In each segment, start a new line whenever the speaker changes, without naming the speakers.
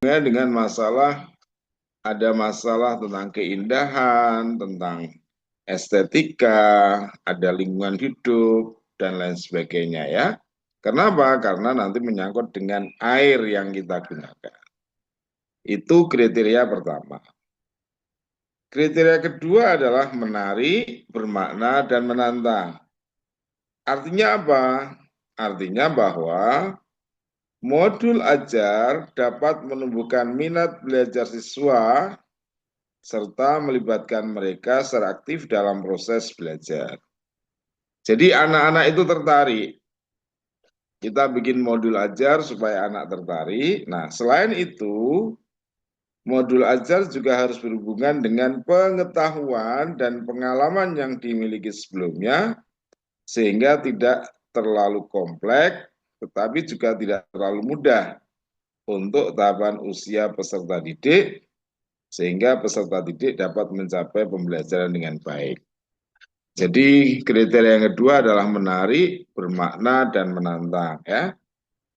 hubungannya dengan ada masalah tentang keindahan, tentang estetika, ada lingkungan hidup, dan lain sebagainya ya. Kenapa? Karena nanti menyangkut dengan air yang kita gunakan. Itu kriteria pertama. Kriteria kedua adalah menarik, bermakna, dan menantang. Artinya apa? Artinya bahwa modul ajar dapat menumbuhkan minat belajar siswa serta melibatkan mereka secara aktif dalam proses belajar. Jadi anak-anak itu tertarik. Kita bikin modul ajar supaya anak tertarik. Nah, selain itu, modul ajar juga harus berhubungan dengan pengetahuan dan pengalaman yang dimiliki sebelumnya, sehingga tidak terlalu kompleks, tetapi juga tidak terlalu mudah untuk tahapan usia peserta didik, sehingga peserta didik dapat mencapai pembelajaran dengan baik. Jadi kriteria yang kedua adalah menarik, bermakna, dan menantang. Ya.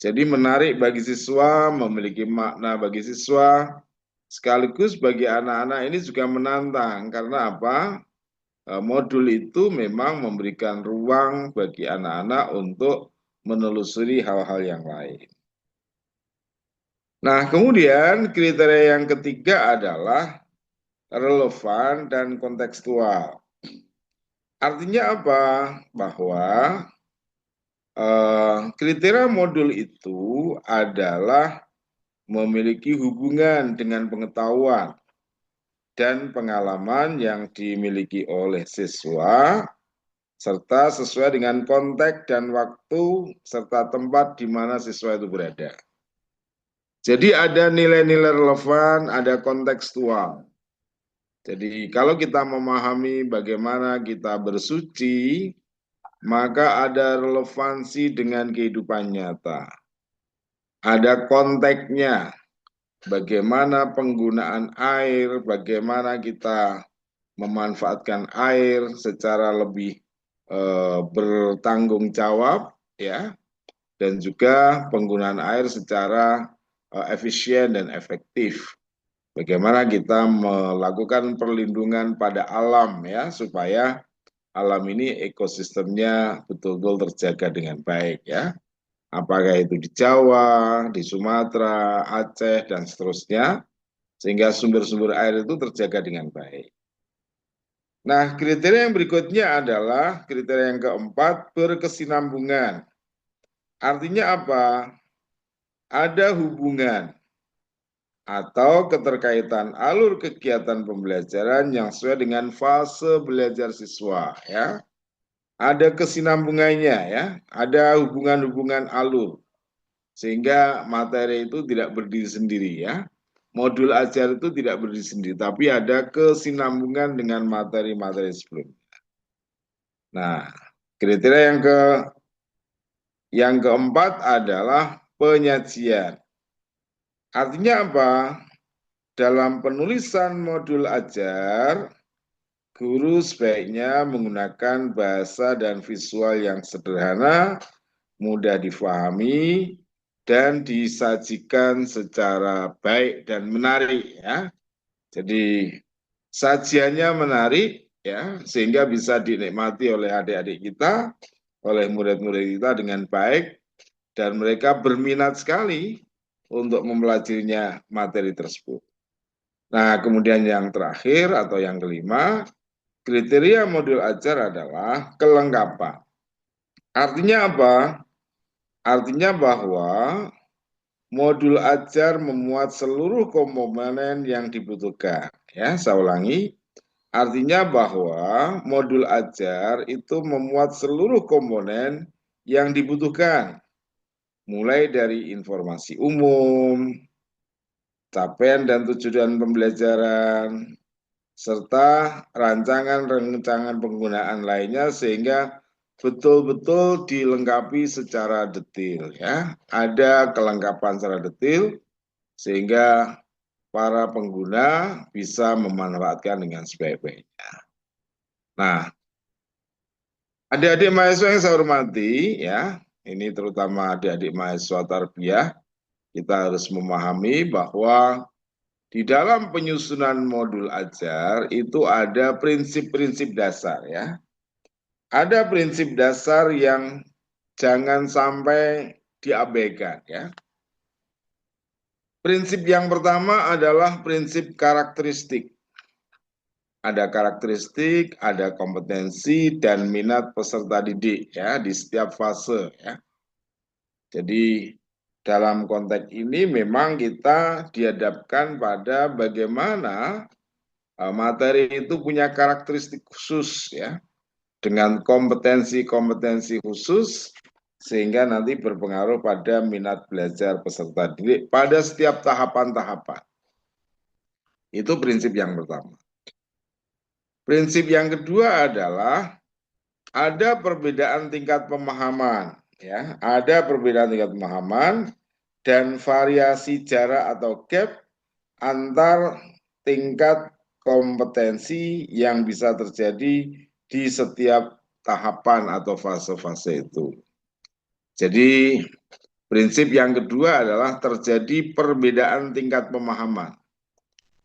Jadi menarik bagi siswa, memiliki makna bagi siswa, sekaligus bagi anak-anak ini juga menantang. Karena apa? Modul itu memang memberikan ruang bagi anak-anak untuk menelusuri hal-hal yang lain. Nah, kemudian kriteria yang ketiga adalah relevan dan kontekstual. Artinya apa? Bahwa kriteria modul itu adalah memiliki hubungan dengan pengetahuan dan pengalaman yang dimiliki oleh siswa, serta sesuai dengan konteks dan waktu, serta tempat di mana siswa itu berada. Jadi ada nilai-nilai relevan, ada kontekstual. Jadi kalau kita memahami bagaimana kita bersuci, maka ada relevansi dengan kehidupan nyata. Ada konteksnya, bagaimana penggunaan air, bagaimana kita memanfaatkan air secara lebih bertanggung jawab, ya, dan juga penggunaan air secara efisien dan efektif. Bagaimana kita melakukan perlindungan pada alam, ya, supaya alam ini ekosistemnya betul-betul terjaga dengan baik, ya. Apakah itu di Jawa, di Sumatera, Aceh, dan seterusnya, sehingga sumber-sumber air itu terjaga dengan baik. Nah, kriteria yang berikutnya adalah kriteria yang keempat, berkesinambungan. Artinya apa? Ada hubungan atau keterkaitan alur kegiatan pembelajaran yang sesuai dengan fase belajar siswa, ya. Ada kesinambungannya, ya. Ada hubungan-hubungan alur. Sehingga materi itu tidak berdiri sendiri, ya. Modul ajar itu tidak berdiri sendiri, tapi ada kesinambungan dengan materi-materi sebelumnya. Nah, kriteria yang keempat adalah penyajian. Artinya apa? Dalam penulisan modul ajar, guru sebaiknya menggunakan bahasa dan visual yang sederhana, mudah difahami, dan disajikan secara baik dan menarik, ya. Jadi sajiannya menarik, ya, sehingga bisa dinikmati oleh adik-adik kita, oleh murid-murid kita dengan baik, dan mereka berminat sekali untuk mempelajarinya materi tersebut. Nah, kemudian yang terakhir atau yang kelima, kriteria modul ajar adalah kelengkapan. Artinya apa? Artinya bahwa modul ajar memuat seluruh komponen yang dibutuhkan. Ya, saya ulangi. Artinya bahwa modul ajar itu memuat seluruh komponen yang dibutuhkan. Mulai dari informasi umum, capaian dan tujuan pembelajaran, serta rancangan-rancangan penggunaan lainnya sehingga betul-betul dilengkapi secara detail, ya. Ada kelengkapan secara detail sehingga para pengguna bisa memanfaatkan dengan sebaik-baiknya. Nah, adik-adik mahasiswa yang saya hormati, ya, ini terutama adik-adik mahasiswa tarbiyah, Kita harus memahami bahwa di dalam penyusunan modul ajar itu ada prinsip-prinsip dasar ya. Ada prinsip dasar yang jangan sampai diabaikan ya. Prinsip yang pertama adalah prinsip karakteristik. Ada karakteristik, ada kompetensi dan minat peserta didik ya di setiap fase ya. Jadi dalam konteks ini memang kita dihadapkan pada bagaimana materi itu punya karakteristik khusus ya, dengan kompetensi-kompetensi khusus sehingga nanti berpengaruh pada minat belajar peserta didik pada setiap tahapan-tahapan. Itu prinsip yang pertama. Prinsip yang kedua adalah ada perbedaan tingkat pemahaman ya, ada perbedaan tingkat pemahaman dan variasi jarak atau gap antar tingkat kompetensi yang bisa terjadi di setiap tahapan atau fase-fase itu. Jadi prinsip yang kedua adalah terjadi perbedaan tingkat pemahaman.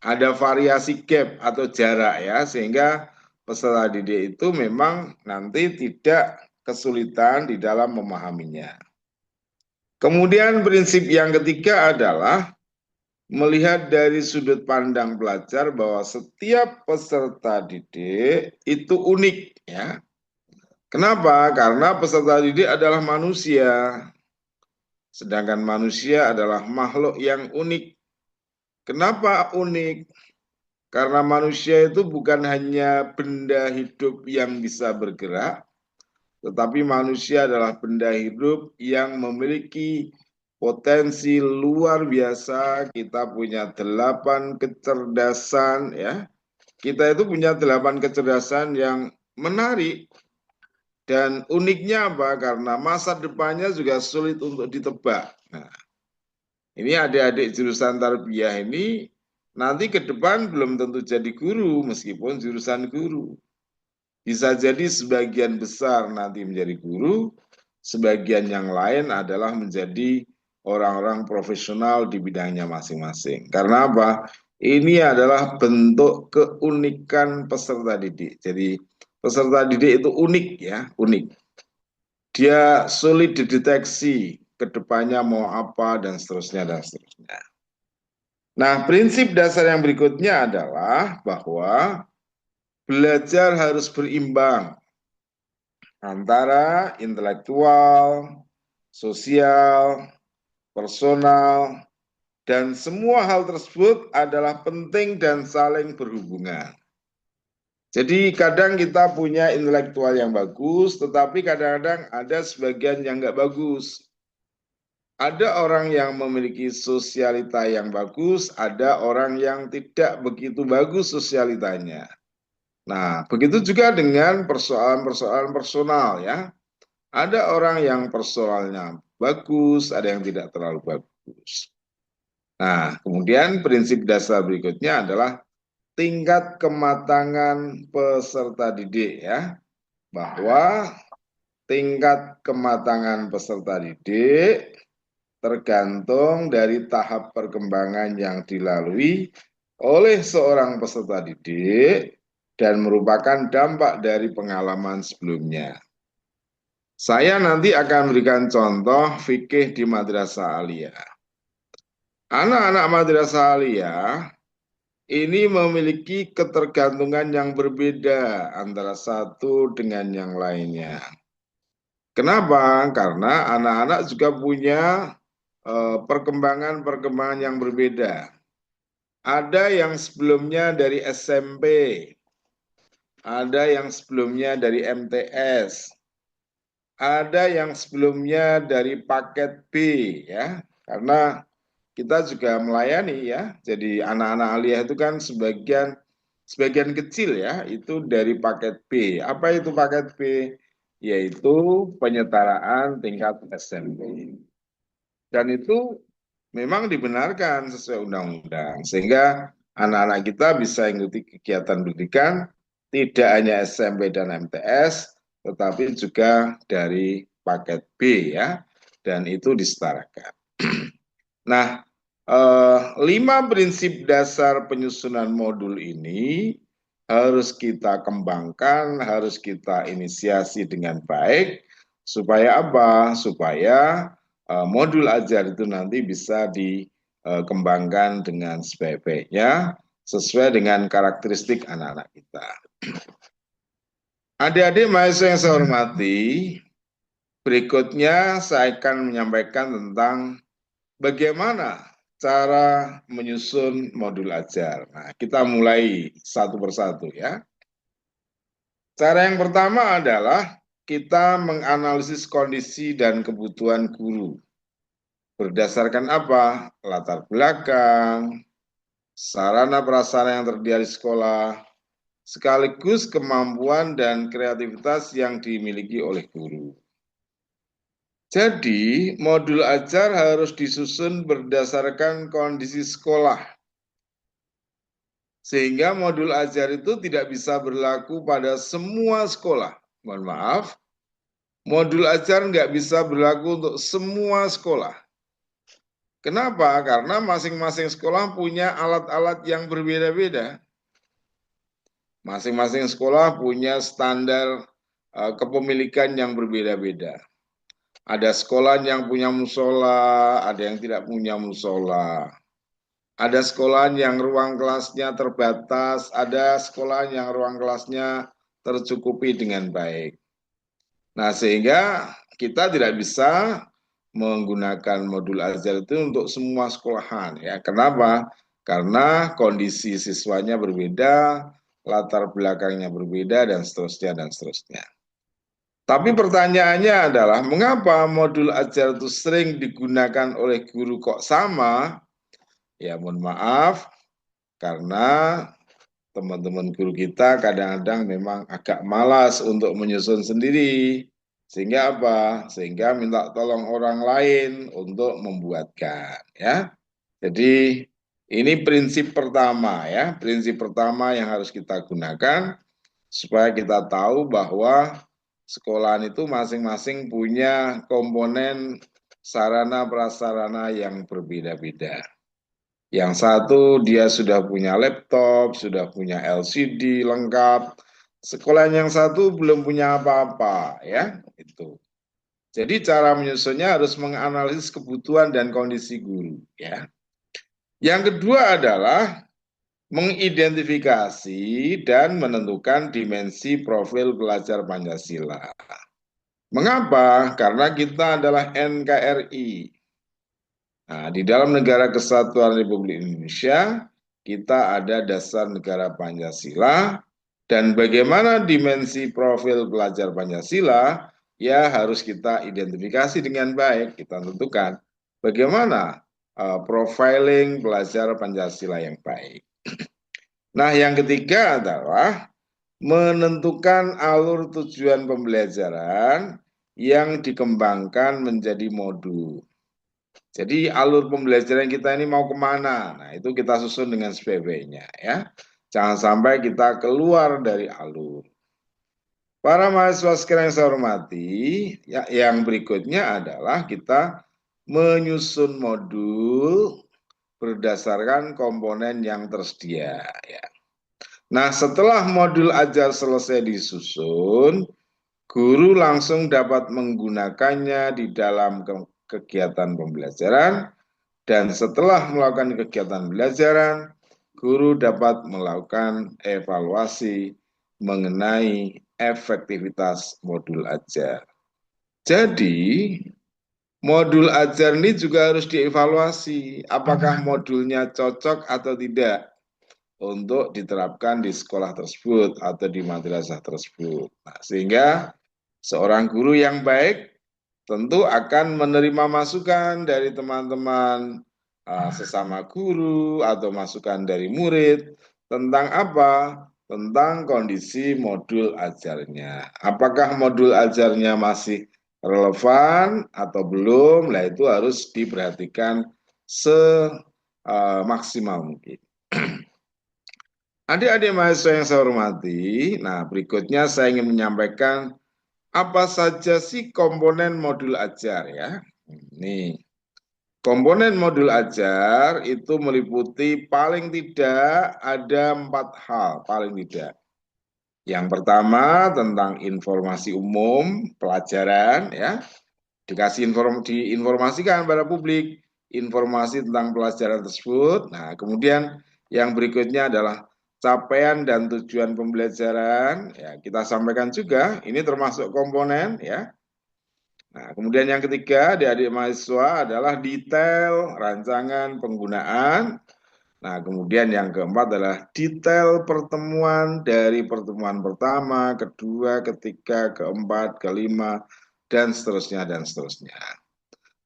Ada variasi gap atau jarak ya, sehingga peserta didik itu memang nanti tidak kesulitan di dalam memahaminya. Kemudian prinsip yang ketiga adalah melihat dari sudut pandang pelajar bahwa setiap peserta didik itu unik ya. Kenapa? Karena peserta didik adalah manusia. Sedangkan manusia adalah makhluk yang unik. Kenapa unik? Karena manusia itu bukan hanya benda hidup yang bisa bergerak, tetapi manusia adalah benda hidup yang memiliki potensi luar biasa. Kita punya 8 kecerdasan ya. Kita itu punya 8 kecerdasan yang menarik. Dan uniknya apa? Karena masa depannya juga sulit untuk ditebak. Nah, ini adik-adik jurusan tarbiyah ini nanti ke depan belum tentu jadi guru meskipun jurusan guru. Bisa jadi sebagian besar nanti menjadi guru, sebagian yang lain adalah menjadi orang-orang profesional di bidangnya masing-masing. Karena apa? Ini adalah bentuk keunikan peserta didik. Jadi peserta didik itu unik ya, unik. Dia sulit dideteksi ke depannya mau apa dan seterusnya dan seterusnya. Nah, prinsip dasar yang berikutnya adalah bahwa belajar harus berimbang antara intelektual, sosial, personal, dan semua hal tersebut adalah penting dan saling berhubungan. Jadi kadang kita punya intelektual yang bagus, tetapi kadang-kadang ada sebagian yang nggak bagus. Ada orang yang memiliki sosialita yang bagus, ada orang yang tidak begitu bagus sosialitanya. Nah, begitu juga dengan persoalan-persoalan personal ya. Ada orang yang persoalannya bagus, ada yang tidak terlalu bagus. Nah, kemudian prinsip dasar berikutnya adalah tingkat kematangan peserta didik ya. Bahwa tingkat kematangan peserta didik tergantung dari tahap perkembangan yang dilalui oleh seorang peserta didik dan merupakan dampak dari pengalaman sebelumnya. Saya nanti akan berikan contoh fikih di Madrasah Aliyah. Anak-anak Madrasah Aliyah ini memiliki ketergantungan yang berbeda antara satu dengan yang lainnya. Kenapa? Karena anak-anak juga punya perkembangan-perkembangan yang berbeda. Ada yang sebelumnya dari SMP, ada yang sebelumnya dari MTS, ada yang sebelumnya dari paket B ya. Karena kita juga melayani ya. Jadi anak-anak aliyah itu kan sebagian kecil ya, itu dari paket B. Apa itu paket B? Yaitu penyetaraan tingkat SMP. Dan itu memang dibenarkan sesuai undang-undang. Sehingga anak-anak kita bisa mengikuti kegiatan pendidikan tidak hanya SMP dan MTS, tetapi juga dari paket B ya. Dan itu disetarakan. Nah, 5 prinsip dasar penyusunan modul ini harus kita kembangkan, harus kita inisiasi dengan baik, supaya apa? Supaya modul ajar itu nanti bisa dikembangkan dengan sebaik-baiknya, sesuai dengan karakteristik anak-anak kita. Adik-adik mahasiswa yang saya hormati, berikutnya saya akan menyampaikan tentang bagaimana cara menyusun modul ajar. Nah, kita mulai satu persatu ya. Cara yang pertama adalah kita menganalisis kondisi dan kebutuhan guru. Berdasarkan apa? Latar belakang, sarana prasarana yang tersedia di sekolah, sekaligus kemampuan dan kreativitas yang dimiliki oleh guru. Jadi, modul ajar harus disusun berdasarkan kondisi sekolah. Sehingga modul ajar itu tidak bisa berlaku pada semua sekolah. Mohon maaf, modul ajar nggak bisa berlaku untuk semua sekolah. Kenapa? Karena masing-masing sekolah punya alat-alat yang berbeda-beda. Masing-masing sekolah punya standar kepemilikan yang berbeda-beda. Ada sekolah yang punya musola, ada yang tidak punya musola. Ada sekolah yang ruang kelasnya terbatas, ada sekolah yang ruang kelasnya tercukupi dengan baik. Nah, sehingga kita tidak bisa menggunakan modul ajar itu untuk semua sekolahan ya. Kenapa? Karena kondisi siswanya berbeda, latar belakangnya berbeda dan seterusnya dan seterusnya. Tapi pertanyaannya adalah mengapa modul ajar itu sering digunakan oleh guru kok sama? Ya, mohon maaf karena teman-teman guru kita kadang-kadang memang agak malas untuk menyusun sendiri. Sehingga apa? Sehingga minta tolong orang lain untuk membuatkan ya. Jadi ini prinsip pertama ya, prinsip pertama yang harus kita gunakan supaya kita tahu bahwa sekolahan itu masing-masing punya komponen sarana prasarana yang berbeda-beda. Yang satu dia sudah punya laptop, sudah punya LCD lengkap. Sekolah yang satu belum punya apa-apa ya, itu. Jadi cara menyusunnya harus menganalisis kebutuhan dan kondisi guru ya. Yang kedua adalah mengidentifikasi dan menentukan dimensi profil pelajar Pancasila. Mengapa? Karena kita adalah NKRI. Nah, di dalam Negara Kesatuan Republik Indonesia, kita ada dasar negara Pancasila, dan bagaimana dimensi profil pelajar Pancasila, ya harus kita identifikasi dengan baik, kita tentukan bagaimana profiling pelajar Pancasila yang baik. Nah, yang ketiga adalah menentukan alur tujuan pembelajaran yang dikembangkan menjadi modul. Jadi alur pembelajaran kita ini mau kemana? Nah, itu kita susun dengan sebaik-baiknya ya. Jangan sampai kita keluar dari alur. Para mahasiswa sekalian yang saya hormati, ya, yang berikutnya adalah kita menyusun modul berdasarkan komponen yang tersedia. Ya. Nah, setelah modul ajar selesai disusun, guru langsung dapat menggunakannya di dalam kegiatan pembelajaran. Dan setelah melakukan kegiatan pembelajaran, guru dapat melakukan evaluasi mengenai efektivitas modul ajar. Jadi, modul ajar ini juga harus dievaluasi, apakah modulnya cocok atau tidak untuk diterapkan di sekolah tersebut atau di madrasah tersebut. Nah, sehingga seorang guru yang baik tentu akan menerima masukan dari teman-teman sesama guru atau masukan dari murid tentang apa? Tentang kondisi modul ajarnya. Apakah modul ajarnya masih relevan atau belum? Nah, itu harus diperhatikan semaksimal mungkin. Adik-adik mahasiswa yang saya hormati, nah berikutnya saya ingin menyampaikan apa saja sih komponen modul ajar ya. Ini Komponen modul ajar itu meliputi paling tidak ada 4 hal, paling tidak. Yang pertama tentang informasi umum pelajaran, ya, diinformasikan pada publik informasi tentang pelajaran tersebut. Nah, kemudian yang berikutnya adalah capaian dan tujuan pembelajaran. Ya, kita sampaikan juga, ini termasuk komponen, ya. Nah, kemudian yang ketiga, adik-adik mahasiswa adalah detail rancangan penggunaan. Nah, kemudian yang keempat adalah detail pertemuan dari pertemuan pertama, kedua, ketiga, keempat, kelima, dan seterusnya, dan seterusnya.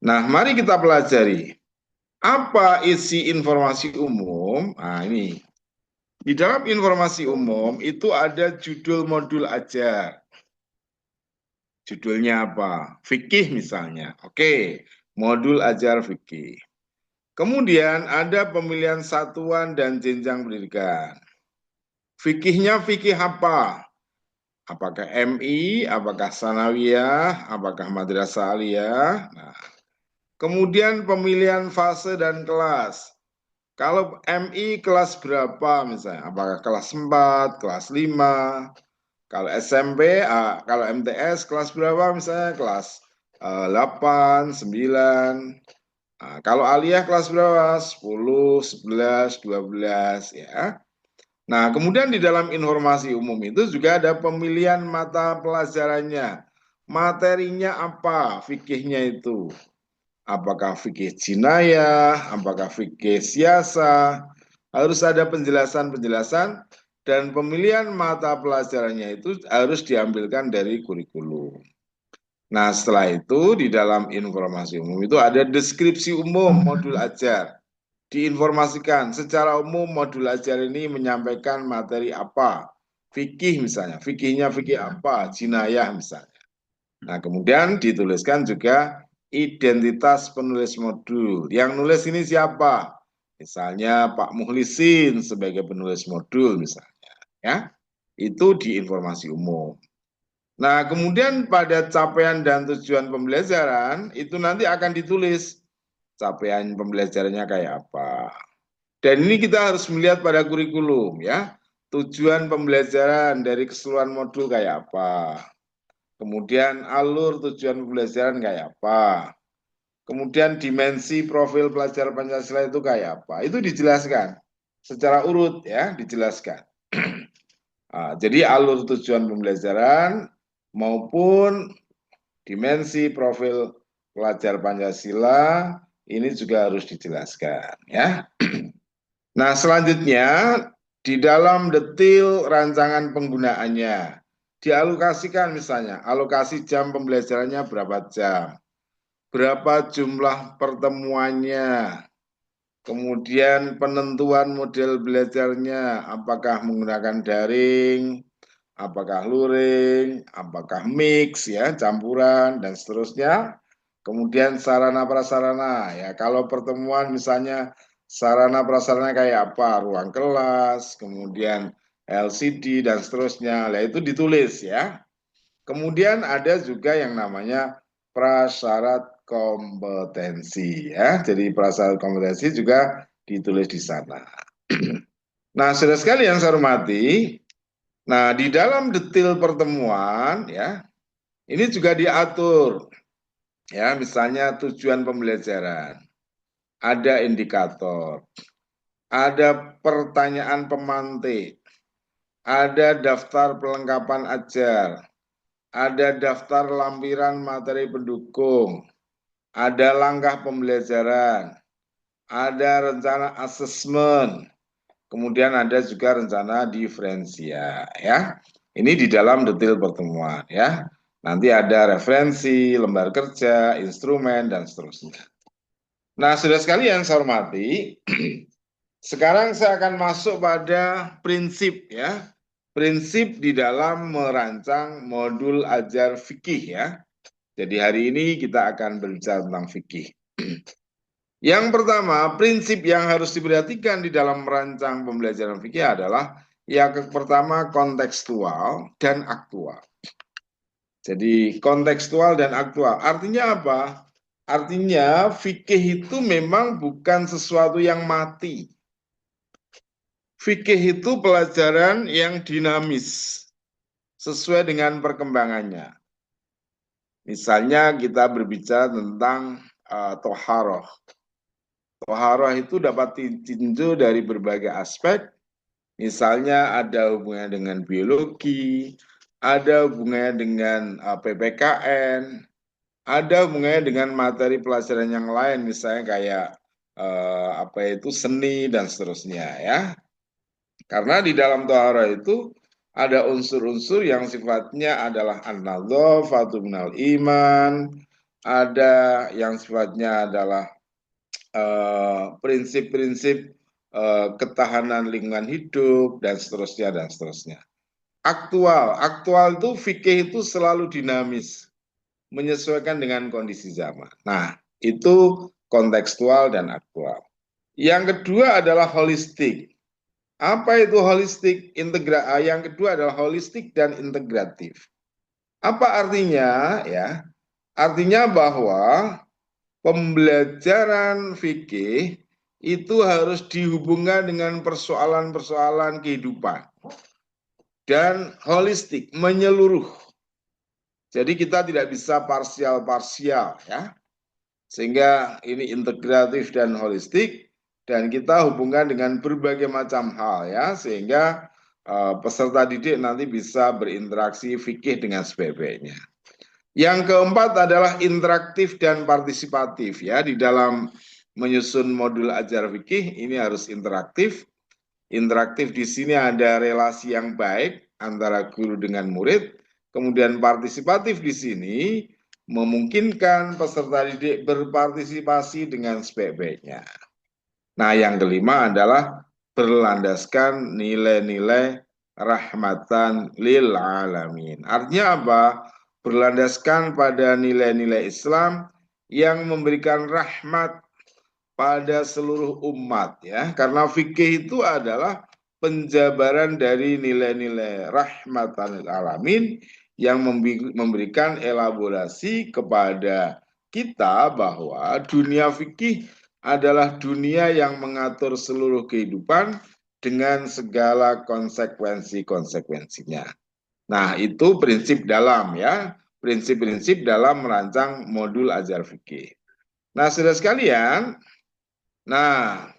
Nah, mari kita pelajari. Apa isi informasi umum? Nah, ini. Di dalam informasi umum itu ada judul modul ajar. Judulnya apa? Fikih misalnya. Oke, modul ajar fikih. Kemudian ada pemilihan satuan dan jenjang pendidikan. Fikihnya fikih apa? Apakah MI, apakah sanawiyah, apakah madrasah aliyah? Nah, kemudian pemilihan fase dan kelas. Kalau MI kelas berapa misalnya? Apakah kelas 4, kelas 5? Kalau SMP, kalau MTS kelas berapa misalnya? Kelas 8, 9. Kalau aliyah kelas berapa? 10, 11, 12 ya. Nah, kemudian di dalam informasi umum itu juga ada pemilihan mata pelajarannya. Materinya apa? Fikihnya itu. Apakah fikih jinayah, apakah fikih siasah. Harus ada penjelasan-penjelasan dan pemilihan mata pelajarannya itu harus diambilkan dari kurikulum. Nah, setelah itu di dalam informasi umum itu ada deskripsi umum modul ajar. Diinformasikan secara umum modul ajar ini menyampaikan materi apa. Fikih misalnya, fikihnya fikih apa, jinayah misalnya. Nah, kemudian dituliskan juga identitas penulis modul. Yang nulis ini siapa? Misalnya Pak Muhlisin sebagai penulis modul misalnya, ya. Itu di informasi umum. Nah, kemudian pada capaian dan tujuan pembelajaran itu nanti akan ditulis capaian pembelajarannya kayak apa. Dan ini kita harus melihat pada kurikulum ya. Tujuan pembelajaran dari keseluruhan modul kayak apa. Kemudian alur tujuan pembelajaran kayak apa. Kemudian dimensi profil pelajar Pancasila itu kayak apa. Itu dijelaskan secara urut ya, dijelaskan. Jadi alur tujuan pembelajaran maupun dimensi profil pelajar Pancasila ini juga harus dijelaskan ya. Nah, selanjutnya di dalam detail rancangan penggunaannya dialokasikan misalnya alokasi jam pembelajarannya berapa jam, berapa jumlah pertemuannya, kemudian penentuan model belajarnya apakah menggunakan daring, apakah luring, apakah mix ya, campuran dan seterusnya. Kemudian sarana prasarana ya, kalau pertemuan misalnya sarana prasarana kayak apa, ruang kelas, kemudian LCD dan seterusnya. Nah, itu ditulis ya. Kemudian ada juga yang namanya prasyarat kompetensi ya. Jadi prasyarat kompetensi juga ditulis di sana. Nah, saudara sekalian saya hormati, nah, di dalam detail pertemuan ya, ini juga diatur ya, misalnya tujuan pembelajaran, ada indikator, ada pertanyaan pemantik, ada daftar pelengkapan ajar, ada daftar lampiran materi pendukung, ada langkah pembelajaran, ada rencana asesmen, kemudian ada juga rencana diferensia ya. Ini di dalam detail pertemuan ya. Nanti ada referensi, lembar kerja, instrumen dan seterusnya. Nah, saudara sekalian saya hormati, sekarang saya akan masuk pada prinsip ya. Prinsip di dalam merancang modul ajar fikih ya. Jadi hari ini kita akan berbicara tentang fikih. Yang pertama, prinsip yang harus diperhatikan di dalam merancang pembelajaran fikih adalah yang pertama kontekstual dan aktual. Jadi kontekstual dan aktual. Artinya apa? Artinya fikih itu memang bukan sesuatu yang mati. Fikih itu pelajaran yang dinamis, sesuai dengan perkembangannya. Misalnya kita berbicara tentang toharoh. Toharoh itu dapat ditinjau dari berbagai aspek. Misalnya ada hubungannya dengan biologi, ada hubungannya dengan PPKN, ada hubungannya dengan materi pelajaran yang lain, misalnya kayak apa itu seni dan seterusnya ya. Karena di dalam tohara itu ada unsur-unsur yang sifatnya adalah an-nadhafatu minal iman, ada yang sifatnya adalah prinsip-prinsip ketahanan lingkungan hidup dan seterusnya dan seterusnya. Aktual itu fikih itu selalu dinamis, menyesuaikan dengan kondisi zaman. Nah, itu kontekstual dan aktual. Yang kedua adalah holistik. Apa itu holistik? Yang kedua adalah holistik dan integratif. Apa artinya? Ya, artinya bahwa pembelajaran fikih itu harus dihubungkan dengan persoalan-persoalan kehidupan dan holistik, menyeluruh. Jadi kita tidak bisa parsial-parsial ya. Sehingga ini integratif dan holistik dan kita hubungkan dengan berbagai macam hal ya sehingga peserta didik nanti bisa berinteraksi fikih dengan sebaik-baiknya. Yang keempat adalah interaktif dan partisipatif ya di dalam menyusun modul ajar fikih ini harus interaktif. Interaktif di sini ada relasi yang baik antara guru dengan murid. Kemudian partisipatif di sini memungkinkan peserta didik berpartisipasi dengan sebaik-baiknya. Nah, yang kelima adalah berlandaskan nilai-nilai rahmatan lil alamin. Artinya apa? Berlandaskan pada nilai-nilai Islam yang memberikan rahmat pada seluruh umat ya. Karena fikih itu adalah penjabaran dari nilai-nilai rahmatan lil alamin yang memberikan elaborasi kepada kita bahwa dunia fikih adalah dunia yang mengatur seluruh kehidupan dengan segala konsekuensi-konsekuensinya. Nah, itu prinsip dalam ya, prinsip-prinsip dalam merancang modul ajar fikih. Nah, saudara sekalian, nah,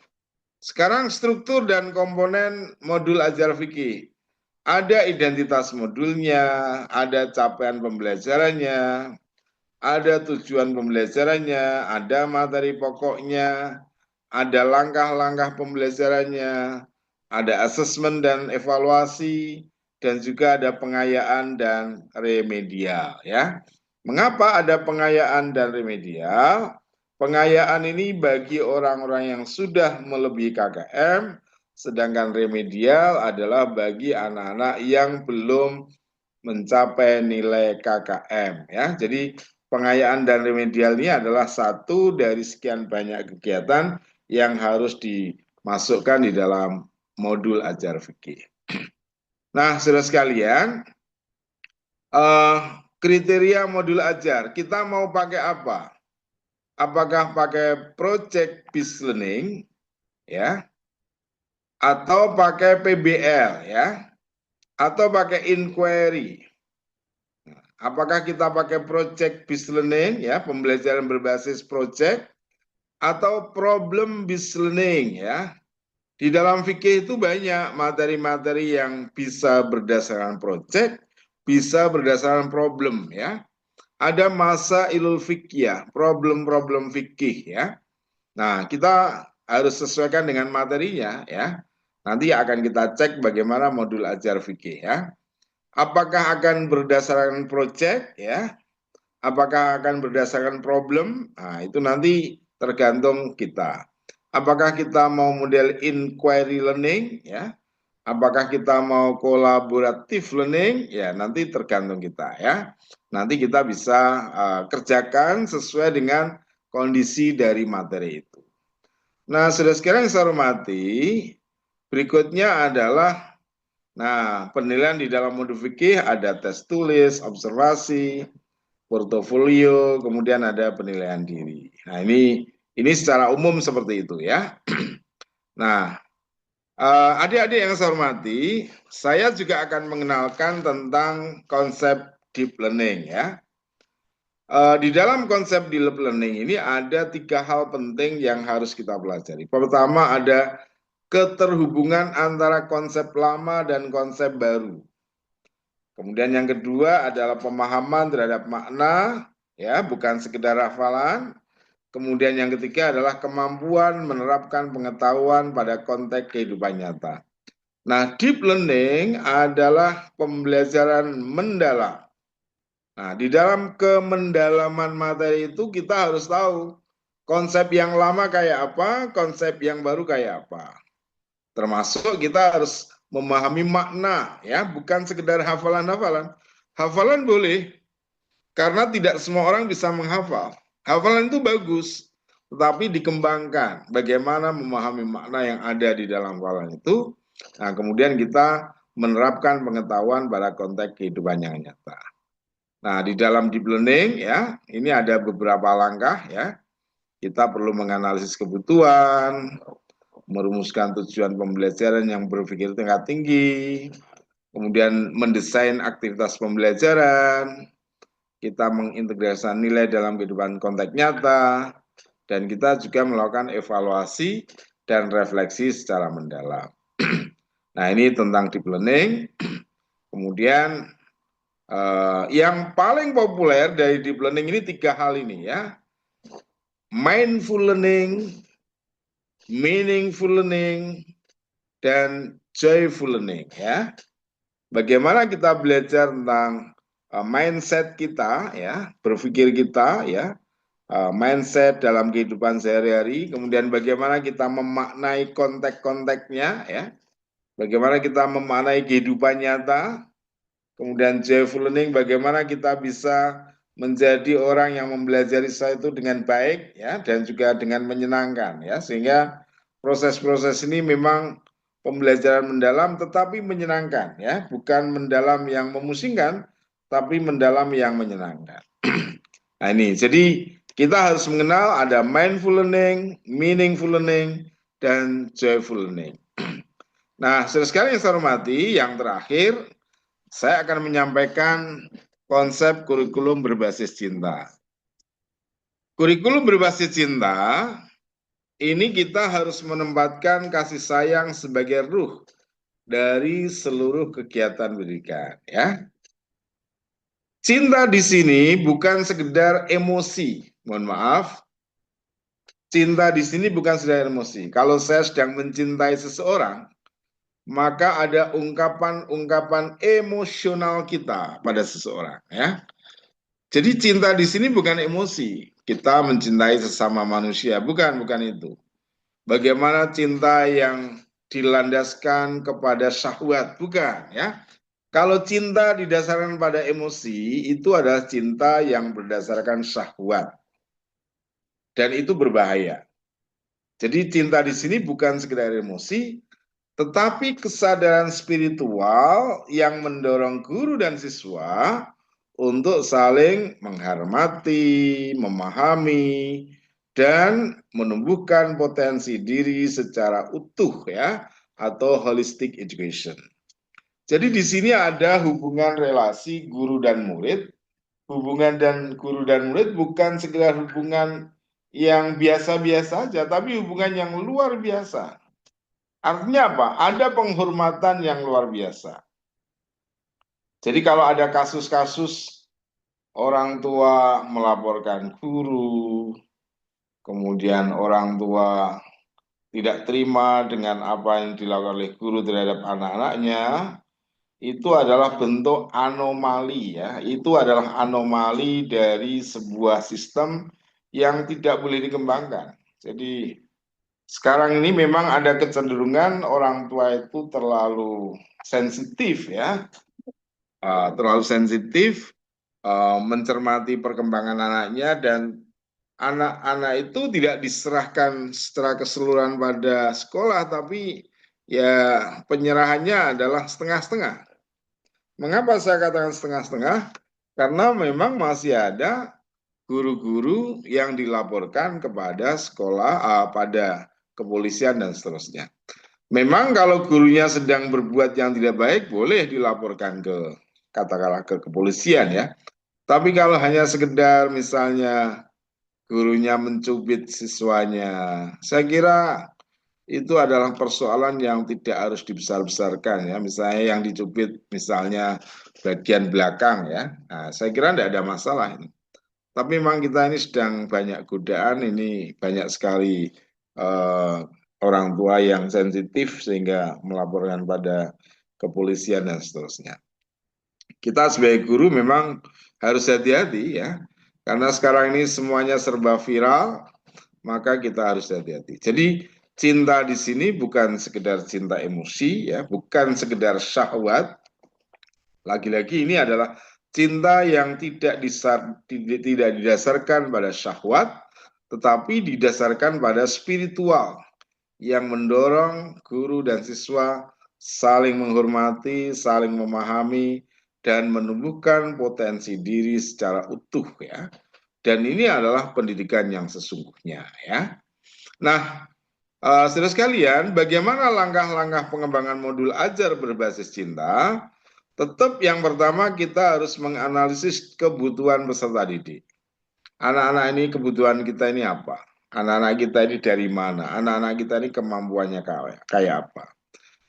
sekarang struktur dan komponen modul ajar fikih. Ada identitas modulnya, ada capaian pembelajarannya, ada tujuan pembelajarannya, ada materi pokoknya, ada langkah-langkah pembelajarannya, ada asesmen dan evaluasi, dan juga ada pengayaan dan remedial ya. Mengapa ada pengayaan dan remedial? Pengayaan ini bagi orang-orang yang sudah melebihi KKM, sedangkan remedial adalah bagi anak-anak yang belum mencapai nilai KKM ya. Jadi pengayaan dan remedial ini adalah satu dari sekian banyak kegiatan yang harus dimasukkan di dalam modul ajar fikih. Nah, saudara sekalian, kriteria modul ajar, kita mau pakai apa? Apakah pakai project based learning ya atau pakai PBL ya atau pakai inquiry. Apakah kita pakai project based learning ya, pembelajaran berbasis project atau problem based learning ya. Di dalam fikih itu banyak materi-materi yang bisa berdasarkan project, bisa berdasarkan problem ya. Ada masa ilul fikih, problem-problem fikih ya. Nah, kita harus sesuaikan dengan materinya ya. Nanti akan kita cek bagaimana modul ajar fikih ya. Apakah akan berdasarkan project ya? Apakah akan berdasarkan problem? Nah, itu nanti tergantung kita. Apakah kita mau model inquiry learning ya? Apakah kita mau kolaboratif learning? Ya, nanti tergantung kita ya. Nanti kita bisa kerjakan sesuai dengan kondisi dari materi itu. Nah, sudah sekarang yang saya hormati, berikutnya adalah penilaian di dalam modul fikih ada tes tulis, observasi, portofolio, kemudian ada penilaian diri. Nah, ini secara umum seperti itu ya. Nah, adik-adik yang saya hormati, saya juga akan mengenalkan tentang konsep deep learning ya. Di dalam konsep deep learning ini ada 3 hal penting yang harus kita pelajari. Pertama ada keterhubungan antara konsep lama dan konsep baru. Kemudian yang kedua adalah pemahaman terhadap makna, ya, bukan sekedar hafalan. Kemudian yang ketiga adalah kemampuan menerapkan pengetahuan pada konteks kehidupan nyata. Nah, deep learning adalah pembelajaran mendalam. Nah, di dalam kemendalaman materi itu kita harus tahu konsep yang lama kayak apa, konsep yang baru kayak apa. Termasuk kita harus memahami makna, ya, bukan sekedar hafalan-hafalan. Hafalan boleh, karena tidak semua orang bisa menghafal. Hafalan itu bagus, tetapi dikembangkan. Bagaimana memahami makna yang ada di dalam hafalan itu. Nah, kemudian kita menerapkan pengetahuan pada konteks kehidupan yang nyata. Nah, di dalam deep learning ya, ini ada beberapa langkah ya. Kita perlu menganalisis kebutuhan, merumuskan tujuan pembelajaran yang berpikir tingkat tinggi, kemudian mendesain aktivitas pembelajaran, kita mengintegrasikan nilai dalam kehidupan konteks nyata, dan kita juga melakukan evaluasi dan refleksi secara mendalam. Nah, ini tentang deep learning. Kemudian yang paling populer dari deep learning ini 3 hal ini ya. Mindful learning, meaningful learning, dan joyful learning ya. Bagaimana kita belajar tentang mindset kita ya, berpikir kita ya, mindset dalam kehidupan sehari-hari, kemudian bagaimana kita memaknai konteks-konteksnya ya, bagaimana kita memaknai kehidupan nyata, kemudian joyful learning, bagaimana kita bisa menjadi orang yang mempelajari sesuatu dengan baik ya, dan juga dengan menyenangkan ya, sehingga proses-proses ini memang pembelajaran mendalam tetapi menyenangkan ya, bukan mendalam yang memusingkan, tapi mendalam yang menyenangkan. Nah ini, jadi kita harus mengenal ada mindful learning, meaningful learning, dan joyful learning. Nah, sekali yang saya hormati, yang terakhir, saya akan menyampaikan konsep kurikulum berbasis cinta. Kurikulum berbasis cinta, ini kita harus menempatkan kasih sayang sebagai ruh dari seluruh kegiatan pendidikan, ya. Cinta di sini bukan sekedar emosi, mohon maaf. Cinta di sini bukan sekedar emosi. Kalau saya sedang mencintai seseorang, maka ada ungkapan-ungkapan emosional kita pada seseorang, ya. Jadi cinta di sini bukan emosi. Kita mencintai sesama manusia, bukan itu. Bagaimana cinta yang dilandaskan kepada syahwat, bukan ya. Kalau cinta didasarkan pada emosi, itu adalah cinta yang berdasarkan syahwat. Dan itu berbahaya. Jadi cinta di sini bukan sekedar emosi, tetapi kesadaran spiritual yang mendorong guru dan siswa untuk saling menghormati, memahami, dan menumbuhkan potensi diri secara utuh ya, atau holistic education. Jadi di sini ada hubungan relasi guru dan murid. Hubungan dan guru dan murid bukan sekedar hubungan yang biasa-biasa saja, tapi hubungan yang luar biasa. Artinya apa? Ada penghormatan yang luar biasa. Jadi kalau ada kasus-kasus orang tua melaporkan guru, kemudian orang tua tidak terima dengan apa yang dilakukan oleh guru terhadap anak-anaknya, itu adalah bentuk anomali ya. Itu adalah anomali dari sebuah sistem yang tidak boleh dikembangkan. Jadi sekarang ini memang ada kecenderungan orang tua itu terlalu sensitif ya, terlalu sensitif mencermati perkembangan anaknya, dan anak-anak itu tidak diserahkan secara keseluruhan pada sekolah, tapi ya penyerahannya adalah setengah-setengah. Mengapa saya katakan setengah-setengah? Karena memang masih ada guru-guru yang dilaporkan kepada sekolah, pada kepolisian dan seterusnya. Memang kalau gurunya sedang berbuat yang tidak baik, boleh dilaporkan ke, katakanlah ke kepolisian ya. Tapi kalau hanya sekedar misalnya gurunya mencubit siswanya, saya kira itu adalah persoalan yang tidak harus dibesar-besarkan ya. Misalnya yang dicubit misalnya bagian belakang ya. Nah, saya kira tidak ada masalah ini. Tapi memang kita ini sedang banyak godaan, ini banyak sekali eh, orang tua yang sensitif sehingga melaporkan pada kepolisian dan seterusnya. Kita sebagai guru memang harus hati-hati ya, karena sekarang ini semuanya serba viral, maka kita harus hati-hati. Jadi cinta di sini bukan sekedar cinta emosi ya, bukan sekedar syahwat. Lagi-lagi ini adalah cinta yang tidak didasarkan pada syahwat, tetapi didasarkan pada spiritual yang mendorong guru dan siswa saling menghormati, saling memahami, dan menumbuhkan potensi diri secara utuh ya. Dan ini adalah pendidikan yang sesungguhnya ya. Nah, saudara sekalian, bagaimana langkah-langkah pengembangan modul ajar berbasis cinta? Tetap yang pertama kita harus menganalisis kebutuhan peserta didik. Anak-anak ini kebutuhan kita ini apa? Anak-anak kita ini dari mana? Anak-anak kita ini kemampuannya kayak apa?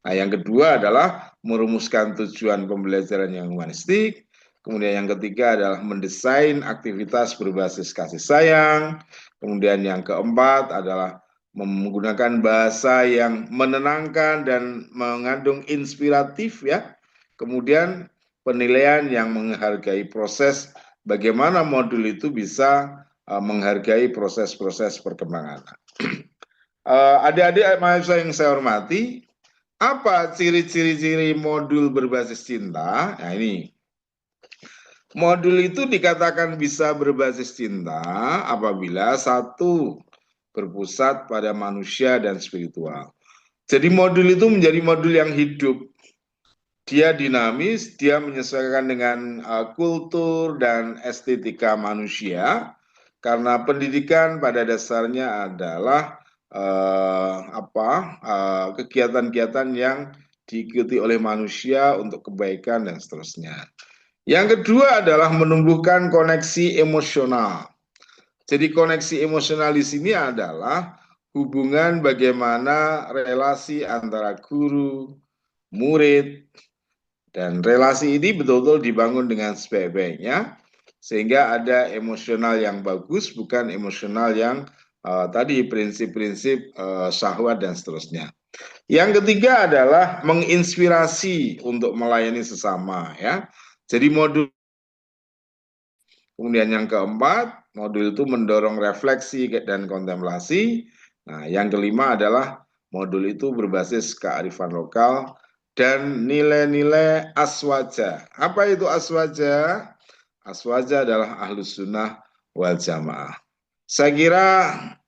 Nah, yang kedua adalah merumuskan tujuan pembelajaran yang humanistik. Kemudian yang ketiga adalah mendesain aktivitas berbasis kasih sayang. Kemudian yang keempat adalah menggunakan bahasa yang menenangkan dan mengandung inspiratif ya. Kemudian penilaian yang menghargai proses bagaimana modul itu bisa menghargai proses-proses perkembangan. Adik-adik mahasiswa yang saya hormati, apa ciri-ciri modul berbasis cinta? Nah ini, modul itu dikatakan bisa berbasis cinta apabila satu, berpusat pada manusia dan spiritual. Jadi modul itu menjadi modul yang hidup. Dia dinamis, dia menyesuaikan dengan kultur dan estetika manusia, karena pendidikan pada dasarnya adalah kegiatan-kegiatan yang diikuti oleh manusia untuk kebaikan dan seterusnya. Yang kedua adalah menumbuhkan koneksi emosional. Jadi koneksi emosional di sini adalah hubungan bagaimana relasi antara guru, murid, dan relasi ini betul-betul dibangun dengan sebaik-baiknya, sehingga ada emosional yang bagus, bukan emosional yang tadi prinsip-prinsip syahwat dan seterusnya. Yang ketiga adalah menginspirasi untuk melayani sesama ya. Jadi modul, kemudian yang keempat, modul itu mendorong refleksi dan kontemplasi. Nah, yang kelima adalah modul itu berbasis kearifan lokal dan nilai-nilai aswaja. Apa itu aswaja? Aswaja adalah ahlus sunnah wal jamaah. Saya kira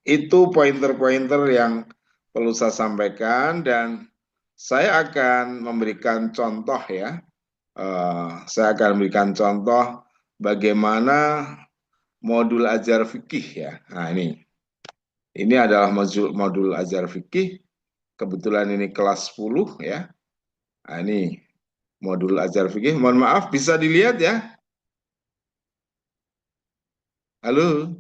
itu pointer-pointer yang perlu saya sampaikan dan saya akan memberikan contoh ya. Saya akan memberikan contoh bagaimana modul ajar fikih ya. Nah ini adalah modul ajar fikih. Kebetulan ini kelas 10 ya. Nah ini modul ajar fikih. Mohon maaf bisa dilihat ya. Halo.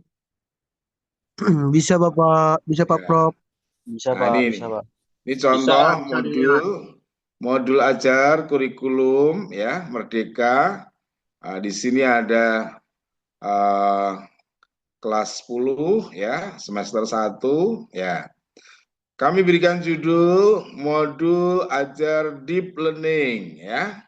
Bisa Bapak, bisa Pak
Ya.
Prof.
Bisa
Nah
Pak,
ini
bisa
nih.
Pak.
Ini
Bisa,
contoh
bisa
modul
dilihat.
modul ajar kurikulum ya Merdeka. Di sini ada uh, kelas 10 ya, semester 1 ya. Kami berikan judul modul ajar deep learning ya.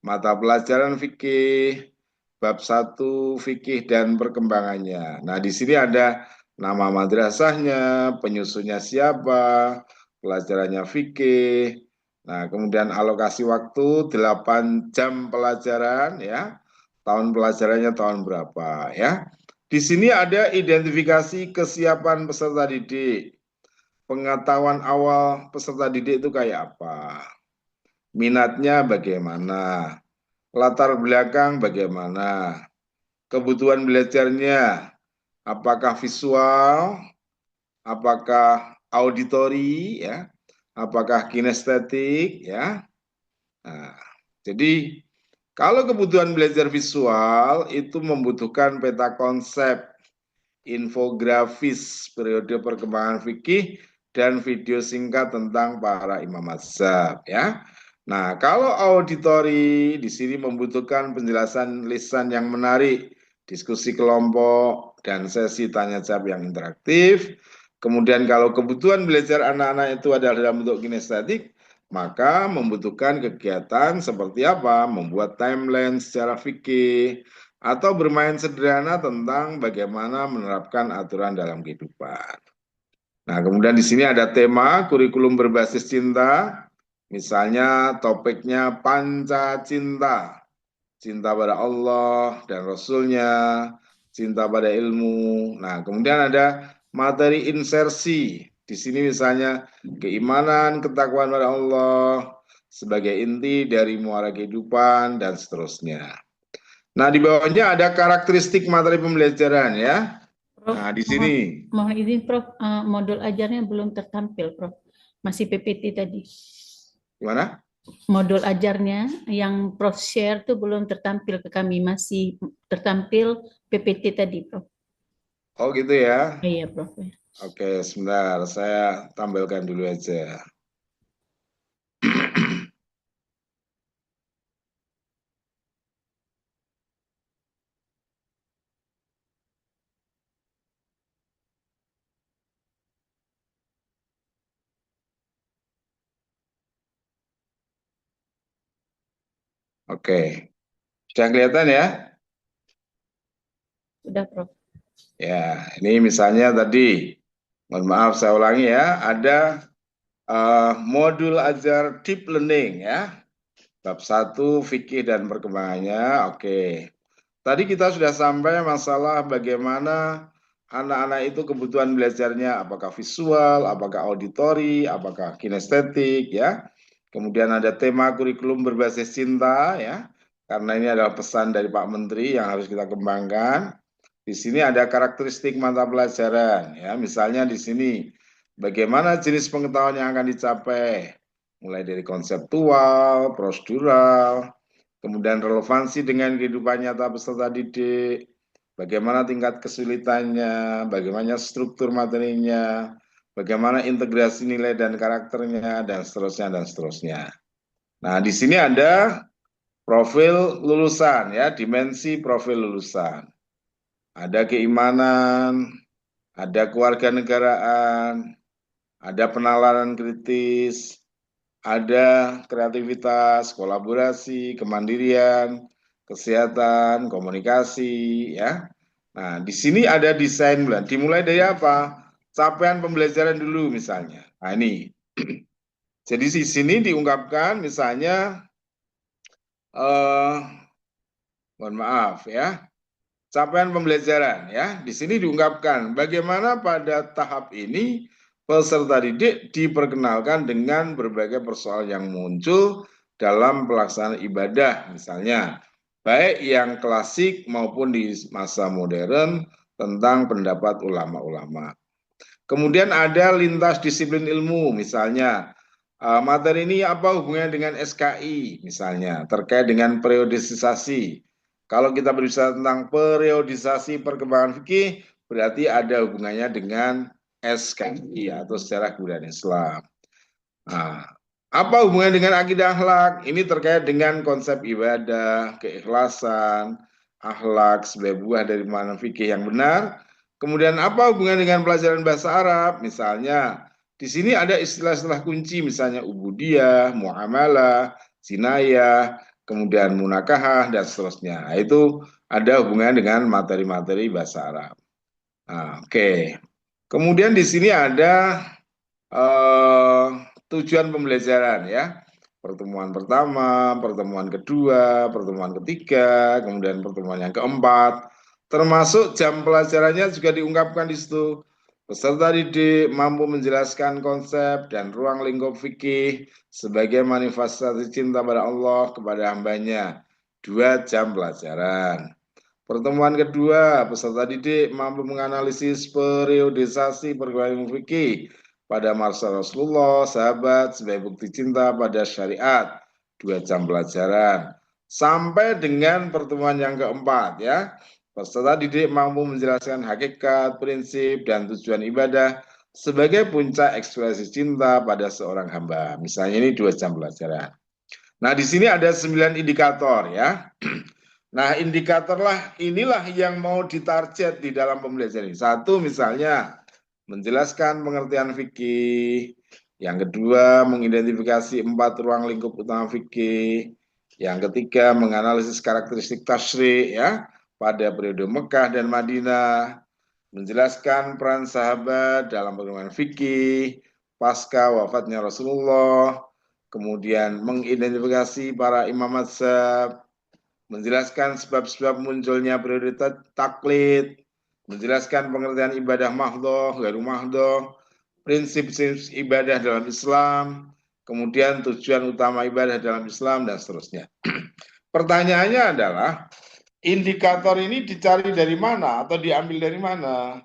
Mata pelajaran fikih bab 1 fikih dan perkembangannya. Nah, di sini ada nama madrasahnya, penyusunnya siapa, pelajarannya fikih. Nah, kemudian alokasi waktu 8 jam pelajaran ya. Tahun pelajarannya tahun berapa ya. Di sini ada identifikasi kesiapan peserta didik. Pengetahuan awal peserta didik itu kayak apa? Minatnya bagaimana? latar belakang bagaimana, kebutuhan belajarnya, apakah visual, apakah auditori, ya, apakah kinestetik, ya. Nah, jadi kalau kebutuhan belajar visual itu membutuhkan peta konsep, infografis periode perkembangan fikih, dan video singkat tentang para imam mazhab, ya. Nah, kalau auditori di sini membutuhkan penjelasan lisan yang menarik, diskusi kelompok, dan sesi tanya jawab yang interaktif. Kemudian kalau kebutuhan belajar anak-anak itu adalah dalam bentuk kinestetik, maka membutuhkan kegiatan seperti apa? Membuat timeline secara fikih, atau bermain sederhana tentang bagaimana menerapkan aturan dalam kehidupan. Nah, kemudian di sini ada tema kurikulum berbasis cinta, misalnya topiknya panca cinta, cinta pada Allah dan Rasulnya, cinta pada ilmu. Nah, kemudian ada materi insersi. Di sini misalnya keimanan, ketakwaan pada Allah sebagai inti dari muara kehidupan dan seterusnya. Nah, di bawahnya ada karakteristik materi pembelajaran, ya.
Prof,
Nah, di sini
mohon izin Prof, modul ajarnya belum tertampil Prof. Masih PPT tadi.
gimana?
Modul ajarnya yang Prof share tuh belum tertampil ke kami, masih tertampil PPT tadi Prof.
Oh, gitu ya.
Iya Prof.
Oke, sebentar, saya tampilkan dulu aja. Oke, sudah kelihatan ya?
Sudah Prof.
Ya, ini misalnya tadi, mohon maaf saya ulangi ya, ada modul ajar deep learning, ya. Bab 1 fikih dan perkembangannya. Oke. Tadi kita sudah sampai masalah bagaimana anak-anak itu kebutuhan belajarnya, apakah visual, apakah auditori, apakah kinestetik, ya. Kemudian ada tema kurikulum berbasis cinta, ya. Karena ini adalah pesan dari Pak Menteri yang harus kita kembangkan. Di sini ada karakteristik mata pelajaran, ya. Misalnya di sini bagaimana jenis pengetahuan yang akan dicapai, mulai dari konseptual, prosedural, kemudian relevansi dengan kehidupan nyata peserta didik, bagaimana tingkat kesulitannya, bagaimana struktur materinya, bagaimana integrasi nilai dan karakternya, dan seterusnya, dan seterusnya. Nah, di sini ada profil lulusan, ya, dimensi profil lulusan. Ada keimanan, ada kewarganegaraan, ada penalaran kritis, ada kreativitas, kolaborasi, kemandirian, kesehatan, komunikasi, ya. Nah, di sini ada desain bulan. Dimulai dari apa? Capaian pembelajaran dulu misalnya. Nah, ini. Jadi di sini diungkapkan misalnya mohon maaf ya, capaian pembelajaran, ya. Di sini diungkapkan bagaimana pada tahap ini peserta didik diperkenalkan dengan berbagai persoalan yang muncul dalam pelaksanaan ibadah, misalnya baik yang klasik maupun di masa modern tentang pendapat ulama-ulama. Kemudian ada lintas disiplin ilmu, misalnya materi ini apa hubungannya dengan SKI, misalnya terkait dengan periodisasi. Kalau kita berbicara tentang periodisasi perkembangan fikih, berarti ada hubungannya dengan SKI atau sejarah kebudayaan Islam. Nah, apa hubungannya dengan akidah akhlak? Ini terkait dengan konsep ibadah, keikhlasan, akhlak sebagai buah dari makna fikih yang benar. Kemudian apa hubungan dengan pelajaran bahasa Arab? Misalnya, di sini ada istilah-istilah kunci, misalnya ubudiyah, muamalah, sinayah, kemudian munakahah, dan seterusnya. Nah, itu ada hubungan dengan materi-materi bahasa Arab. Nah, oke. Kemudian di sini ada eh, tujuan pembelajaran, ya. Pertemuan pertama, pertemuan kedua, pertemuan ketiga, kemudian pertemuan yang keempat. Termasuk jam pelajarannya juga diungkapkan di situ. Peserta didik mampu menjelaskan konsep dan ruang lingkup fikih sebagai manifestasi cinta pada Allah kepada hambanya 2 jam pelajaran. Pertemuan kedua, peserta didik mampu menganalisis periodisasi perguruan ilmu fikih pada masa Rasulullah, sahabat, sebagai bukti cinta pada syariat, 2 jam pelajaran. Sampai dengan pertemuan yang keempat, ya. Peserta didik mampu menjelaskan hakikat, prinsip, dan tujuan ibadah sebagai puncak ekspresi cinta pada seorang hamba. Misalnya ini 2 jam pelajaran. Nah, di sini ada 9 indikator, ya. Nah, indikatorlah inilah yang mau ditarget di dalam pembelajaran ini. Satu, misalnya menjelaskan pengertian fikih. Yang kedua, mengidentifikasi 4 ruang lingkup utama fikih. Yang ketiga, menganalisis karakteristik tasyrik, ya, pada periode Mekah dan Madinah. Menjelaskan peran sahabat dalam perkembangan fikih pasca wafatnya Rasulullah. Kemudian mengidentifikasi para imam mazhab, menjelaskan sebab-sebab munculnya prioritas taklid, menjelaskan pengertian ibadah mahdhoh, ghairu mahdhoh, prinsip-prinsip ibadah dalam Islam, kemudian tujuan utama ibadah dalam Islam, dan seterusnya. Pertanyaannya adalah, indikator ini dicari dari mana atau diambil dari mana?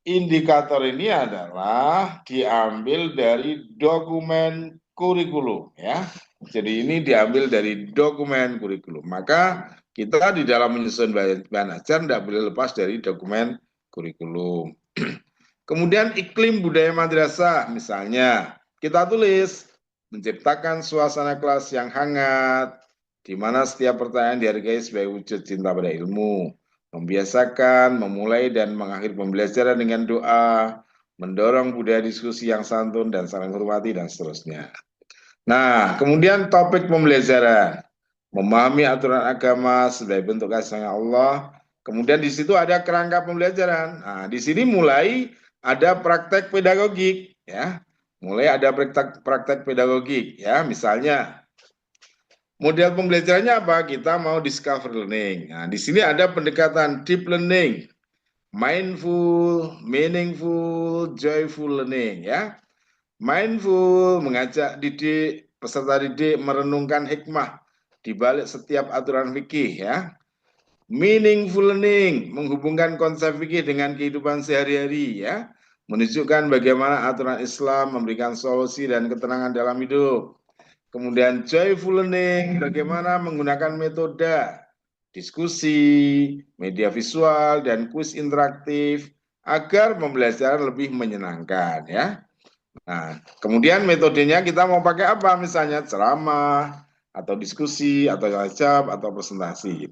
Indikator ini adalah diambil dari dokumen kurikulum, ya. Jadi ini diambil dari dokumen kurikulum. Maka kita di dalam menyusun bahan ajar tidak boleh lepas dari dokumen kurikulum. Kemudian iklim budaya madrasah, misalnya kita tulis menciptakan suasana kelas yang hangat, di mana setiap pertanyaan dihargai sebagai wujud cinta pada ilmu, membiasakan, memulai dan mengakhiri pembelajaran dengan doa, mendorong budaya diskusi yang santun dan saling hormati, dan seterusnya. Nah, kemudian topik pembelajaran, memahami aturan agama sebagai bentuk kasih sayang Allah. Kemudian di situ ada kerangka pembelajaran. Nah, di sini mulai ada praktek pedagogik, ya. Mulai ada praktek pedagogik, ya. Misalnya model pembelajarannya apa? Kita mau discover learning. Nah, di sini ada pendekatan deep learning, mindful, meaningful, joyful learning, ya. Mindful, mengajak peserta didik merenungkan hikmah di balik setiap aturan fikih, ya. Meaningful learning, menghubungkan konsep fikih dengan kehidupan sehari-hari, ya. Menunjukkan bagaimana aturan Islam memberikan solusi dan ketenangan dalam hidup. Kemudian joyful learning, bagaimana menggunakan metode diskusi, media visual, dan kuis interaktif agar pembelajaran lebih menyenangkan, ya. Nah, kemudian metodenya kita mau pakai apa? Misalnya ceramah, atau diskusi, atau jawab, atau presentasi.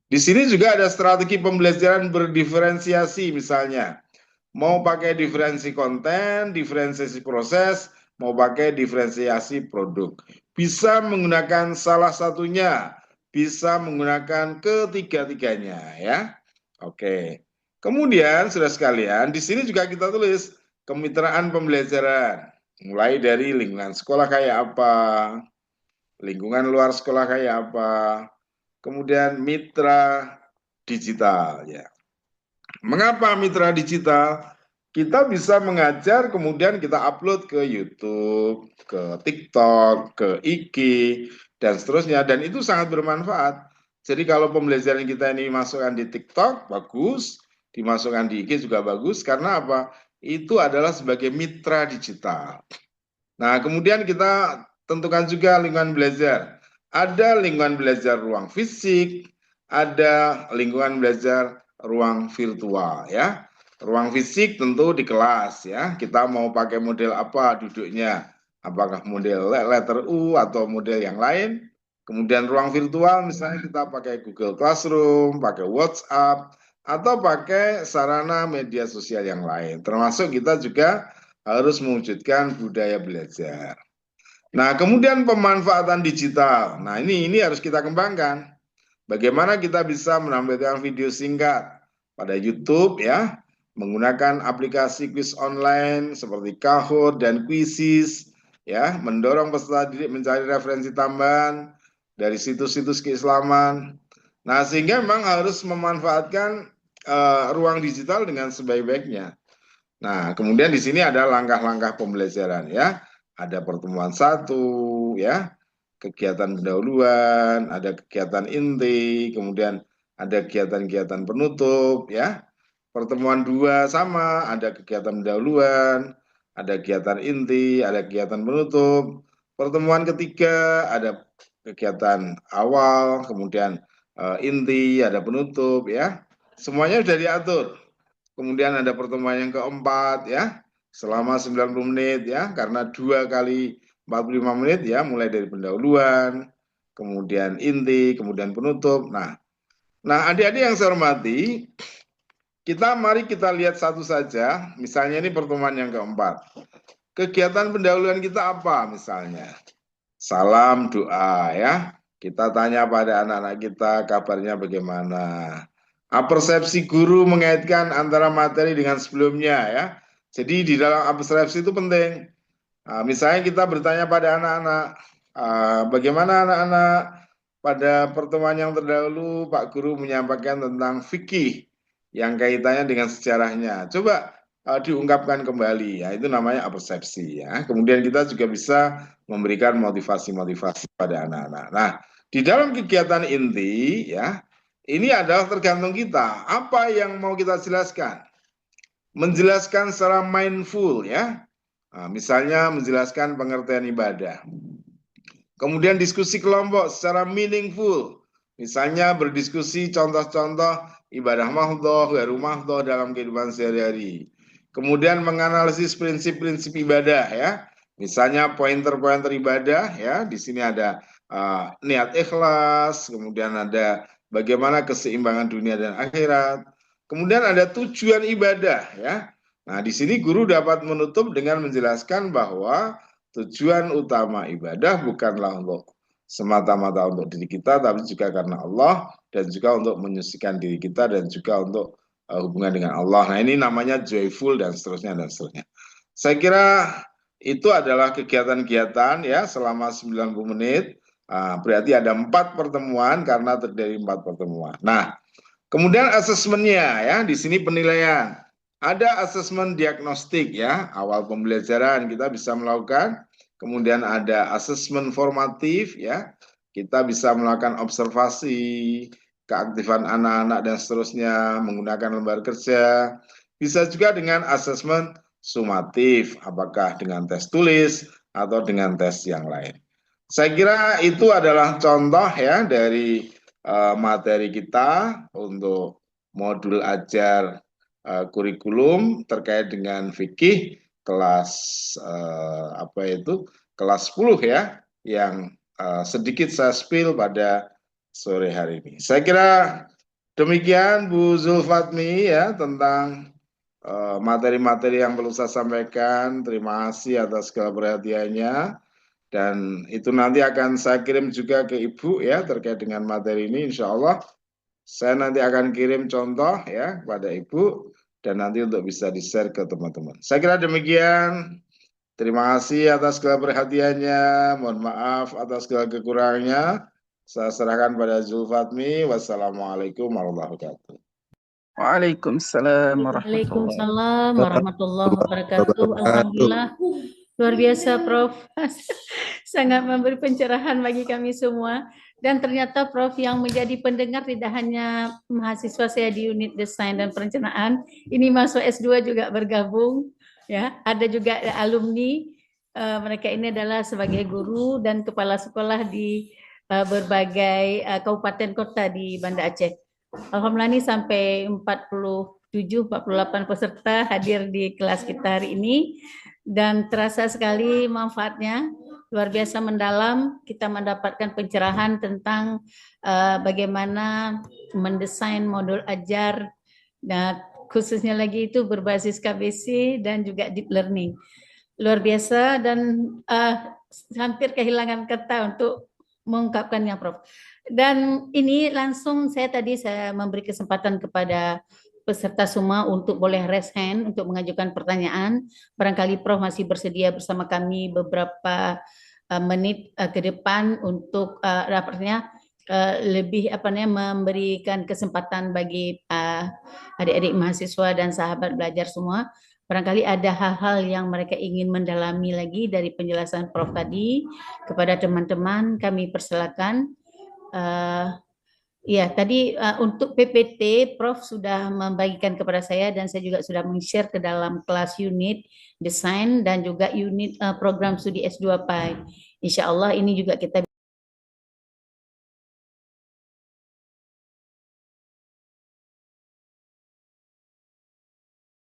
Di sini juga ada strategi pembelajaran berdiferensiasi, misalnya. Mau pakai diferensi konten, diferensiasi proses, mau pakai diferensiasi produk. Bisa menggunakan salah satunya, bisa menggunakan ketiga-tiganya, ya. Oke. Kemudian, saudara sekalian, di sini juga kita tulis kemitraan pembelajaran, mulai dari lingkungan sekolah kayak apa, lingkungan luar sekolah kayak apa, kemudian mitra digital, ya. Mengapa mitra digital? Kita bisa mengajar, kemudian kita upload ke YouTube, ke TikTok, ke IG, dan seterusnya, dan itu sangat bermanfaat. Jadi kalau pembelajaran kita ini masukkan di TikTok, bagus, dimasukkan di IG juga bagus, karena apa? Itu adalah sebagai mitra digital. Nah, kemudian kita tentukan juga lingkungan belajar. Ada lingkungan belajar ruang fisik, ada lingkungan belajar ruang virtual, ya. Ruang fisik tentu di kelas, ya. Kita mau pakai model apa duduknya? Apakah model letter U atau model yang lain? Kemudian ruang virtual misalnya kita pakai Google Classroom, pakai WhatsApp, atau pakai sarana media sosial yang lain. Termasuk kita juga harus mewujudkan budaya belajar. Nah, kemudian pemanfaatan digital. Nah, ini harus kita kembangkan. Bagaimana kita bisa menampilkan video singkat pada YouTube, ya, menggunakan aplikasi kuis online seperti Kahoot dan Quizizz, ya, mendorong peserta didik mencari referensi tambahan dari situs-situs keislaman. Nah, sehingga memang harus memanfaatkan ruang digital dengan sebaik-baiknya. Nah, kemudian di sini ada langkah-langkah pembelajaran, ya. Ada pertemuan 1, ya. kegiatan pendahuluan, ada kegiatan inti, kemudian ada kegiatan-kegiatan penutup, ya. Pertemuan 2 sama, ada kegiatan pendahuluan, ada kegiatan inti, ada kegiatan penutup. Pertemuan ketiga ada kegiatan awal, kemudian inti, ada penutup, ya. Semuanya sudah diatur. Kemudian ada pertemuan yang keempat, ya, selama 90 menit, ya, karena 2 kali 45 menit, ya, mulai dari pendahuluan, kemudian inti, kemudian penutup. Nah, adik-adik yang saya hormati, mari kita lihat satu saja. Misalnya ini pertemuan yang keempat. Kegiatan pendahuluan kita apa misalnya? Salam doa, ya. Kita tanya pada anak-anak kita kabarnya bagaimana. Persepsi guru mengaitkan antara materi dengan sebelumnya, ya. Jadi di dalam persepsi itu penting. Misalnya kita bertanya pada anak-anak, bagaimana anak-anak pada pertemuan yang terdahulu Pak Guru menyampaikan tentang fikih yang kaitannya dengan sejarahnya. Coba diungkapkan kembali, ya, itu namanya persepsi, ya. Kemudian kita juga bisa memberikan motivasi-motivasi pada anak-anak. Nah, di dalam kegiatan inti, ya, ini adalah tergantung kita. Apa yang mau kita jelaskan? Menjelaskan secara mindful, ya. Misalnya menjelaskan pengertian ibadah. Kemudian diskusi kelompok secara meaningful. Misalnya berdiskusi contoh-contoh ibadah mahdhoh, ghairu mahdhoh dalam kehidupan sehari-hari. Kemudian menganalisis prinsip-prinsip ibadah, ya. Misalnya pointer-pointer ibadah, ya. Di sini ada niat ikhlas, kemudian ada bagaimana keseimbangan dunia dan akhirat. Kemudian ada tujuan ibadah, ya. Nah, di sini guru dapat menutup dengan menjelaskan bahwa tujuan utama ibadah bukanlah untuk semata-mata untuk diri kita, tapi juga karena Allah, dan juga untuk menyucikan diri kita, dan juga untuk hubungan dengan Allah. Nah, ini namanya joyful, dan seterusnya, dan seterusnya. Saya kira itu adalah kegiatan-kegiatan, ya, selama 90 menit. Berarti ada 4 pertemuan karena terdiri 4 pertemuan. Nah, kemudian asesmennya, ya, di sini penilaian. Ada asesmen diagnostik, ya, awal pembelajaran kita bisa melakukan. Kemudian ada asesmen formatif, ya, kita bisa melakukan observasi keaktifan anak-anak dan seterusnya menggunakan lembar kerja. Bisa juga dengan asesmen sumatif, apakah dengan tes tulis atau dengan tes yang lain. Saya kira itu adalah contoh, ya, dari materi kita untuk modul ajar kurikulum terkait dengan fikih kelas kelas 10, ya, yang sedikit saya spill pada sore hari ini. Saya kira demikian Bu Zulfatmi, ya, tentang materi-materi yang perlu saya sampaikan. Terima kasih atas segala perhatiannya. Dan itu nanti akan saya kirim juga ke Ibu, ya, terkait dengan materi ini. Insya Allah saya nanti akan kirim contoh, ya, kepada Ibu, dan nanti untuk bisa di-share ke teman-teman. Saya kira demikian. Terima kasih atas segala perhatiannya. Mohon maaf atas segala kekurangannya. Saya serahkan pada Zulfatmi. Wassalamualaikum warahmatullahi wabarakatuh.
Waalaikumsalam warahmatullahi
Waalaikumsalam warahmatullahi wabarakatuh. Alhamdulillah, luar biasa Prof. Sangat memberi pencerahan bagi kami semua. Dan ternyata Prof yang menjadi pendengar tidak hanya mahasiswa saya di unit desain dan perencanaan, ini masuk S2 juga bergabung, ya. Ada juga alumni, mereka ini adalah sebagai guru dan kepala sekolah di berbagai kabupaten kota di Banda Aceh. Alhamdulillah ini sampai 47-48 peserta hadir di kelas kita hari ini, dan terasa sekali manfaatnya, luar biasa mendalam. Kita mendapatkan pencerahan tentang bagaimana mendesain modul ajar, dan khususnya lagi itu berbasis KBC dan juga deep learning. Luar biasa, dan hampir kehilangan kata untuk mengungkapkannya, Prof. Dan ini langsung saya memberi kesempatan kepada peserta semua untuk boleh raise hand untuk mengajukan pertanyaan. Barangkali Prof masih bersedia bersama kami beberapa menit ke depan untuk rapatnya. lebih memberikan kesempatan bagi adik-adik mahasiswa dan sahabat belajar semua. Barangkali ada hal-hal yang mereka ingin mendalami lagi dari penjelasan Prof tadi. Kepada teman-teman kami persilakan. Ya, tadi untuk PPT Prof sudah membagikan kepada saya dan saya juga sudah men-share ke dalam kelas unit desain dan juga unit program studi S2 PAI. Insya Allah ini juga kita